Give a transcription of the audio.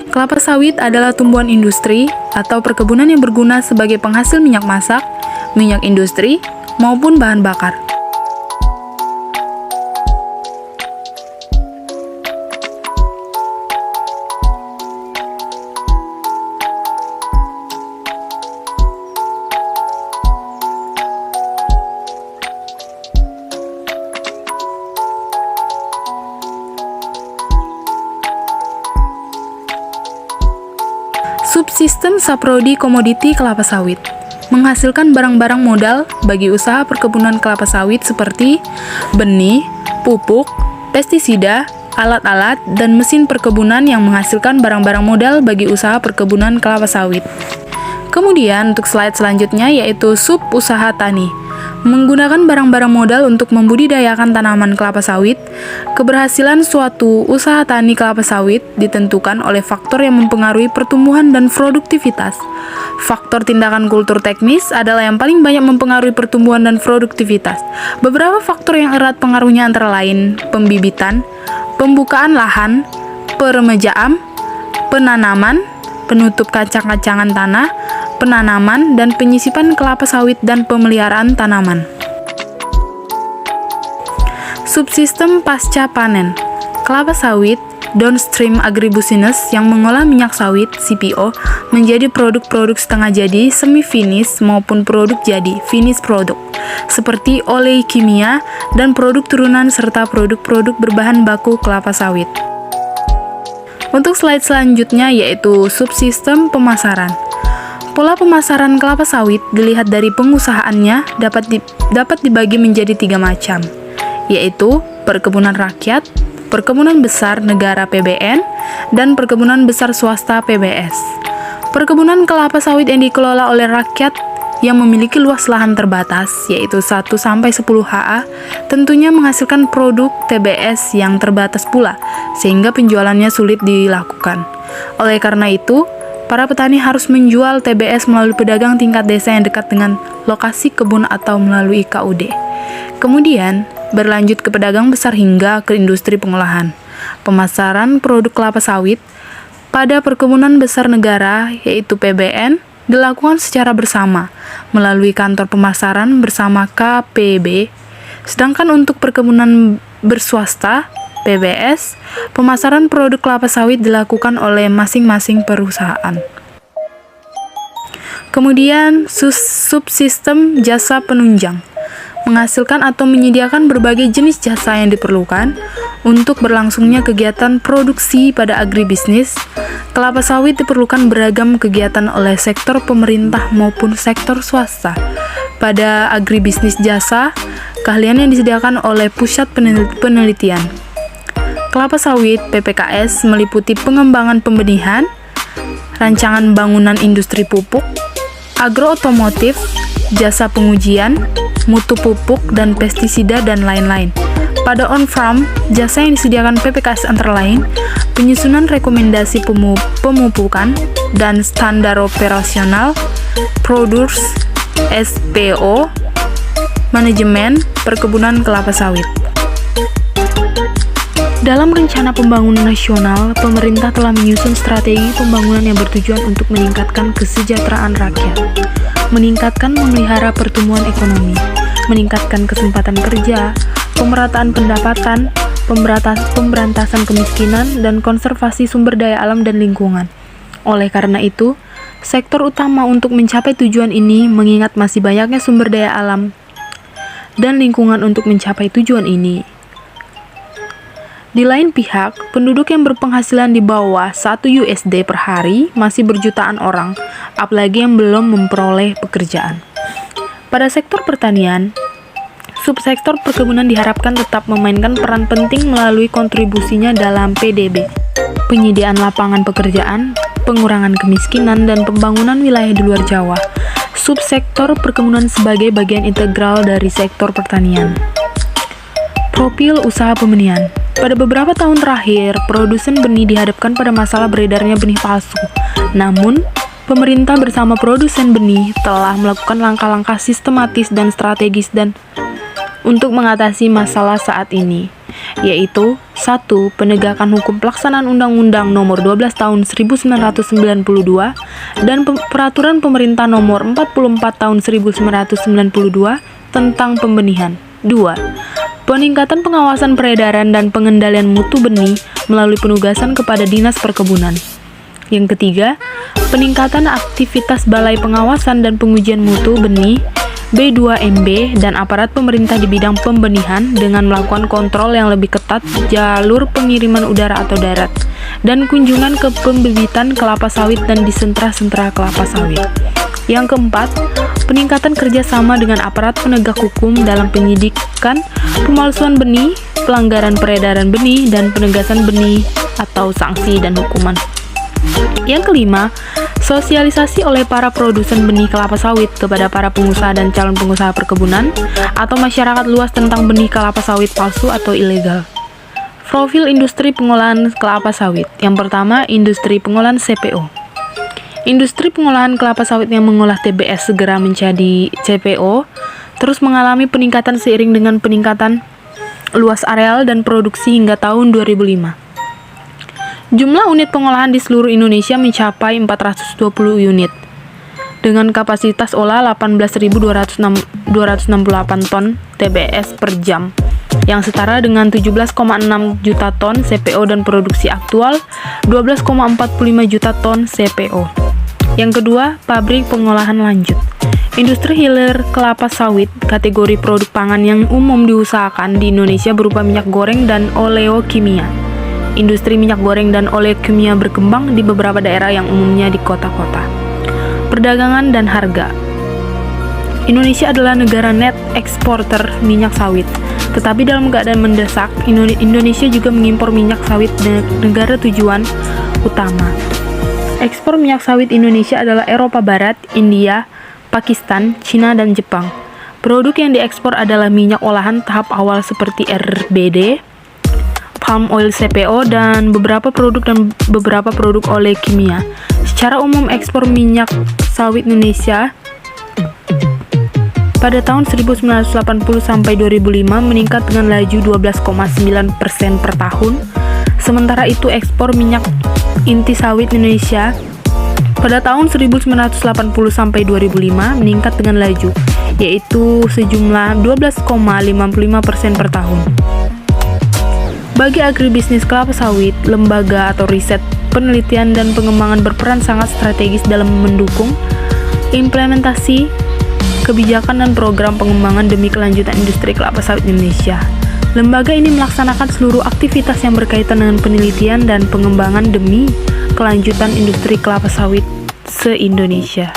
Kelapa sawit adalah tumbuhan industri atau perkebunan yang berguna sebagai penghasil minyak masak, minyak industri, maupun bahan bakar. Subsistem saprodi komoditi kelapa sawit menghasilkan barang-barang modal bagi usaha perkebunan kelapa sawit seperti benih, pupuk, pestisida, alat-alat, dan mesin perkebunan yang menghasilkan barang-barang modal bagi usaha perkebunan kelapa sawit. Kemudian untuk slide selanjutnya yaitu sub usaha tani. Menggunakan barang-barang modal untuk membudidayakan tanaman kelapa sawit, keberhasilan suatu usaha tani kelapa sawit ditentukan oleh faktor yang mempengaruhi pertumbuhan dan produktivitas. Faktor tindakan kultur teknis adalah yang paling banyak mempengaruhi pertumbuhan dan produktivitas. Beberapa faktor yang erat pengaruhnya antara lain pembibitan, pembukaan lahan, peremajaan, penanaman, penutup kacang-kacangan tanah, penanaman dan penyisipan kelapa sawit dan pemeliharaan tanaman. Subsistem pasca panen. Kelapa sawit downstream agribusiness yang mengolah minyak sawit CPO menjadi produk-produk setengah jadi semi-finish maupun produk jadi finish product seperti oleh kimia dan produk turunan serta produk-produk berbahan baku kelapa sawit. Untuk slide selanjutnya yaitu subsistem pemasaran. Pola pemasaran kelapa sawit dilihat dari pengusahaannya dapat dibagi menjadi 3 macam, yaitu perkebunan rakyat, perkebunan besar negara PBN, dan perkebunan besar swasta PBS. Perkebunan kelapa sawit yang dikelola oleh rakyat yang memiliki luas lahan terbatas, yaitu 1-10 ha, tentunya menghasilkan produk TBS yang terbatas pula, sehingga penjualannya sulit dilakukan. Oleh karena itu, para petani harus menjual TBS melalui pedagang tingkat desa yang dekat dengan lokasi kebun atau melalui KUD. Kemudian, berlanjut ke pedagang besar hingga ke industri pengolahan. Pemasaran produk kelapa sawit pada perkebunan besar negara, yaitu PBN, dilakukan secara bersama melalui kantor pemasaran bersama KPB. Sedangkan untuk perkebunan berswasta, PBS, pemasaran produk kelapa sawit dilakukan oleh masing-masing perusahaan. Kemudian, subsistem jasa penunjang menghasilkan atau menyediakan berbagai jenis jasa yang diperlukan untuk berlangsungnya kegiatan produksi pada agribisnis. Kelapa sawit diperlukan beragam kegiatan oleh sektor pemerintah maupun sektor swasta. Pada agribisnis jasa, keahlian yang disediakan oleh pusat penelitian kelapa sawit PPKS meliputi pengembangan pembenihan, rancangan bangunan industri pupuk, agrootomotif, jasa pengujian, mutu pupuk dan pestisida dan lain-lain. Pada on-farm, jasa yang disediakan PPKS antara lain penyusunan rekomendasi pemupukan dan standar operasional, produce, SPO, manajemen perkebunan kelapa sawit. Dalam Rencana Pembangunan Nasional, pemerintah telah menyusun strategi pembangunan yang bertujuan untuk meningkatkan kesejahteraan rakyat, meningkatkan memelihara pertumbuhan ekonomi, meningkatkan kesempatan kerja, pemerataan pendapatan, pemberantasan kemiskinan, dan konservasi sumber daya alam dan lingkungan. Oleh karena itu, sektor utama untuk mencapai tujuan ini mengingat masih banyaknya sumber daya alam dan lingkungan untuk mencapai tujuan ini. Di lain pihak, penduduk yang berpenghasilan di bawah 1 USD per hari masih berjutaan orang, apalagi yang belum memperoleh pekerjaan. Pada sektor pertanian, subsektor perkebunan diharapkan tetap memainkan peran penting melalui kontribusinya dalam PDB, penyediaan lapangan pekerjaan, pengurangan kemiskinan, dan pembangunan wilayah di luar Jawa. Subsektor perkebunan sebagai bagian integral dari sektor pertanian. Profil usaha pembenihan. Pada beberapa tahun terakhir, produsen benih dihadapkan pada masalah beredarnya benih palsu. Namun, pemerintah bersama produsen benih telah melakukan langkah-langkah sistematis dan strategis untuk mengatasi masalah saat ini. yaitu 1. Penegakan hukum pelaksanaan Undang-Undang Nomor 12 Tahun 1992 dan Peraturan Pemerintah Nomor 44 Tahun 1992 tentang pembenihan. 2. Peningkatan pengawasan peredaran dan pengendalian mutu benih melalui penugasan kepada Dinas Perkebunan. Yang ketiga, peningkatan aktivitas Balai Pengawasan dan Pengujian Mutu Benih B2MB dan aparat pemerintah di bidang pembenihan dengan melakukan kontrol yang lebih ketat jalur pengiriman udara atau darat dan kunjungan ke pembibitan kelapa sawit dan di sentra-sentra kelapa sawit. Yang keempat, peningkatan kerjasama dengan aparat penegak hukum dalam penyidikan pemalsuan benih, pelanggaran peredaran benih, dan penegasan benih atau sanksi dan hukuman. Yang kelima, sosialisasi oleh para produsen benih kelapa sawit kepada para pengusaha dan calon pengusaha perkebunan atau masyarakat luas tentang benih kelapa sawit palsu atau ilegal. Profil industri pengolahan kelapa sawit. Yang pertama, industri pengolahan CPO. Industri pengolahan kelapa sawit yang mengolah TBS segera menjadi CPO terus mengalami peningkatan seiring dengan peningkatan luas areal dan produksi hingga tahun 2005. Jumlah unit pengolahan di seluruh Indonesia mencapai 420 unit dengan kapasitas olah 18.268 ton TBS per jam yang setara dengan 17,6 juta ton CPO dan produksi aktual 12,45 juta ton CPO. Yang kedua, pabrik pengolahan lanjut. Industri hilir kelapa sawit, kategori produk pangan yang umum diusahakan di Indonesia berupa minyak goreng dan oleokimia. Industri minyak goreng dan oleokimia berkembang di beberapa daerah yang umumnya di kota-kota. Perdagangan dan harga. Indonesia adalah negara net eksporter minyak sawit. Tetapi dalam keadaan mendesak, Indonesia juga mengimpor minyak sawit dari negara tujuan utama. Ekspor minyak sawit Indonesia adalah Eropa Barat, India, Pakistan, Cina, dan Jepang. Produk yang diekspor adalah minyak olahan tahap awal seperti RBD, palm oil CPO, dan beberapa produk oleh kimia. Secara umum, ekspor minyak sawit Indonesia pada tahun 1980 sampai 2005 meningkat dengan laju 12,9% per tahun. Sementara itu, ekspor minyak inti sawit Indonesia pada tahun 1980 sampai 2005 meningkat dengan laju, yaitu sejumlah 12,55% per tahun. Bagi agribisnis kelapa sawit, lembaga atau riset, penelitian, dan pengembangan berperan sangat strategis dalam mendukung implementasi kebijakan dan program pengembangan demi kelanjutan industri kelapa sawit Indonesia. Lembaga ini melaksanakan seluruh aktivitas yang berkaitan dengan penelitian dan pengembangan demi kelanjutan industri kelapa sawit se-Indonesia.